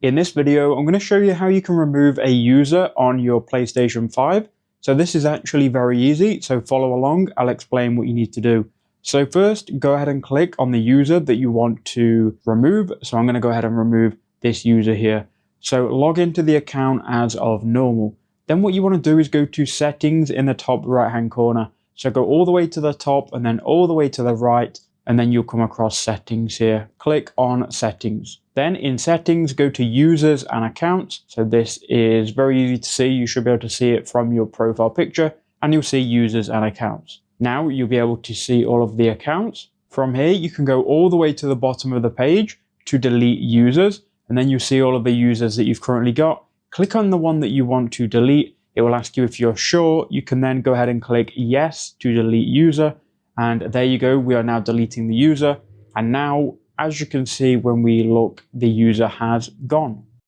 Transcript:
In this video, I'm going to show you how you can remove a user on your PlayStation 5. So this is actually very easy, so follow along, I'll explain what you need to do. So first, go ahead and click on the user that you want to remove. So I'm going to go ahead and remove this user here. So log into the account as of normal. Then what you want to do is go to settings in the top right hand corner. So go all the way to the top and then all the way to the right, and then you'll come across settings here. Click on settings. Then in settings, go to users and accounts. So this is very easy to see. You should be able to see it from your profile picture and you'll see users and accounts. Now you'll be able to see all of the accounts. From here, you can go all the way to the bottom of the page to delete users, and then you'll see all of the users that you've currently got. Click on the one that you want to delete. It will ask you if you're sure. You can then go ahead and click yes to delete user. And there you go. We are now deleting the user. And now, as you can see, when we look, the user has gone.